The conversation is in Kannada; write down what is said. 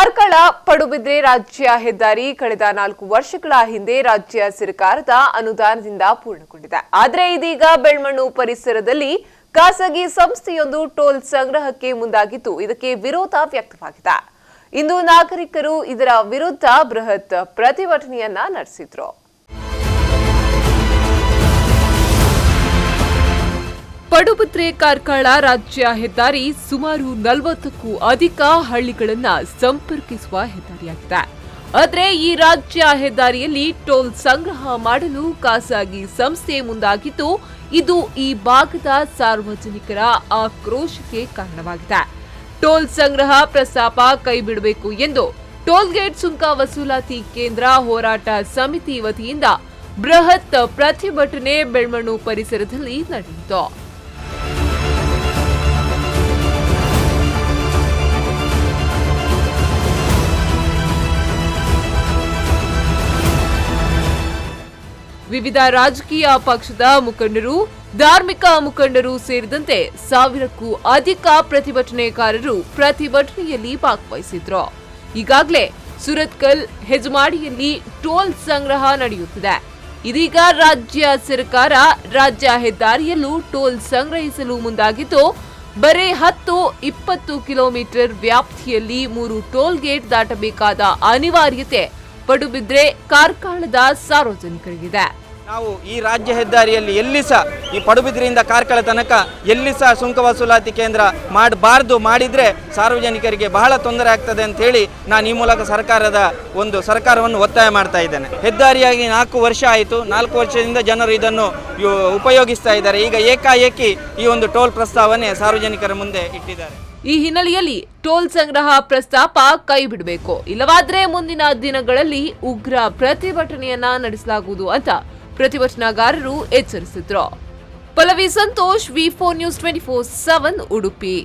ಕಾರ್ಕಳ ಪಡುಬಿದ್ರೆ ರಾಜ್ಯ ಹೆದ್ದಾರಿ ಕಳೆದ 4 ವರ್ಷಗಳ ಹಿಂದೆ ರಾಜ್ಯ ಸರ್ಕಾರದ ಅನುದಾನದಿಂದ ಪೂರ್ಣಗೊಂಡಿದೆ. ಆದರೆ ಇದೀಗ ಬೆಳ್ಮಣ್ಣು ಪರಿಸರದಲ್ಲಿ ಖಾಸಗಿ ಸಂಸ್ಥೆಯೊಂದು ಟೋಲ್ ಸಂಗ್ರಹಕ್ಕೆ ಮುಂದಾಗಿದ್ದು ಇದಕ್ಕೆ ವಿರೋಧ ವ್ಯಕ್ತವಾಗಿದೆ. ಇಂದು ನಾಗರಿಕರು ಇದರ ವಿರುದ್ಧ ಬೃಹತ್ ಪ್ರತಿಭಟನೆಯನ್ನ ನಡೆಸಿದ್ರು. ಪಡುಬಿದ್ರೆ ಕಾರ್ಕಳ ರಾಜ್ಯ ಹೆದ್ದಾರಿ ಸುಮಾರು 40ಕ್ಕೂ ಅಧಿಕ ಹಳ್ಳಿಗಳನ್ನ ಸಂಪರ್ಕಿಸುವ ಹೆದ್ದಾರಿಯಾಗಿದೆ. ಆದರೆ ಈ ರಾಜ್ಯ ಹೆದ್ದಾರಿಯಲ್ಲಿ ಟೋಲ್ ಸಂಗ್ರಹ ಮಾಡಲು ಖಾಸಗಿ ಸಂಸ್ಥೆ ಮುಂದಾಗಿದ್ದು ಇದು ಈ ಭಾಗದ ಸಾರ್ವಜನಿಕರ ಆಕ್ರೋಶಕ್ಕೆ ಕಾರಣವಾಗಿದೆ. ಟೋಲ್ ಸಂಗ್ರಹ ಪ್ರಸ್ತಾಪ ಕೈಬಿಡಬೇಕು ಎಂದು ಟೋಲ್ಗೇಟ್ ಸುಂಕ ವಸೂಲಾತಿ ಕೇಂದ್ರ ಹೋರಾಟ ಸಮಿತಿ ವತಿಯಿಂದ ಬೃಹತ್ ಪ್ರತಿಭಟನೆ ಬೆಳ್ಮಣ್ಣು ಪರಿಸರದಲ್ಲಿ ನಡೆಯಿತು. ವಿವಿಧ ರಾಜಕೀಯ ಪಕ್ಷದ ಮುಖಂಡರು, ಧಾರ್ಮಿಕ ಮುಖಂಡರು ಸೇರಿದಂತೆ 1000ಕ್ಕೂ ಅಧಿಕ ಪ್ರತಿಭಟನೆಕಾರರು ಪ್ರತಿಭಟನೆಯಲ್ಲಿ ಭಾಗವಹಿಸಿದ್ರು. ಈಗಾಗಲೇ ಸುರತ್ಕಲ್, ಹೆಜಮಾಡಿಯಲ್ಲಿ ಟೋಲ್ ಸಂಗ್ರಹ ನಡೆಯುತ್ತಿದೆ. ಇದೀಗ ರಾಜ್ಯ ಸರ್ಕಾರ ರಾಜ್ಯ ಹೆದ್ದಾರಿಯಲ್ಲೂ ಟೋಲ್ ಸಂಗ್ರಹಿಸಲು ಮುಂದಾಗಿದ್ದು ಬರೀ 10-20 ಕಿಲೋಮೀಟರ್ ವ್ಯಾಪ್ತಿಯಲ್ಲಿ 3 ಟೋಲ್ ಗೇಟ್ ದಾಟಬೇಕಾದ ಅನಿವಾರ್ಯತೆ ಪಡುಬಿದ್ರೆ ಕಾರ್ಕಳದ ಸಾರ್ವಜನಿಕರಿಗಿದೆ. ನಾವು ಈ ರಾಜ್ಯ ಹೆದ್ದಾರಿಯಲ್ಲಿ ಎಲ್ಲಿ ಸಹ ಈ ಪಡುಬಿದ್ರೆಯಿಂದ ಕಾರ್ಕಳ ತನಕ ಎಲ್ಲಿ ಸಹ ಸುಂಕ ವಸೂಲಾತಿ ಕೇಂದ್ರ ಮಾಡಬಾರ್ದು, ಮಾಡಿದ್ರೆ ಸಾರ್ವಜನಿಕರಿಗೆ ಬಹಳ ತೊಂದರೆ ಆಗ್ತದೆ ಅಂತ ಹೇಳಿ ನಾನು ಈ ಮೂಲಕ ಸರ್ಕಾರವನ್ನು ಒತ್ತಾಯ ಮಾಡ್ತಾ ಇದ್ದೇನೆ. ಹೆದ್ದಾರಿಯಾಗಿ 4 ವರ್ಷ ಆಯಿತು. 4 ವರ್ಷದಿಂದ ಜನರು ಇದನ್ನು ಉಪಯೋಗಿಸ್ತಾ ಇದ್ದಾರೆ. ಈಗ ಏಕಾಏಕಿ ಈ ಒಂದು ಟೋಲ್ ಪ್ರಸ್ತಾವನೆ ಸಾರ್ವಜನಿಕರ ಮುಂದೆ ಇಟ್ಟಿದ್ದಾರೆ. ಈ ಹಿನ್ನೆಲೆಯಲ್ಲಿ ಟೋಲ್ ಸಂಗ್ರಹ ಪ್ರಸ್ತಾಪ ಕೈಬಿಡಬೇಕು, ಇಲ್ಲವಾದ್ರೆ ಮುಂದಿನ ದಿನಗಳಲ್ಲಿ ಉಗ್ರ ಪ್ರತಿಭಟನೆಯನ್ನ ನಡೆಸಲಾಗುವುದು ಅಂತ ಪ್ರತಿಭಟನಾಕಾರರು ಎಚ್ಚರಿಸಿದ್ರು. Pallavi Santosh, V4 News 24/7 Udupi.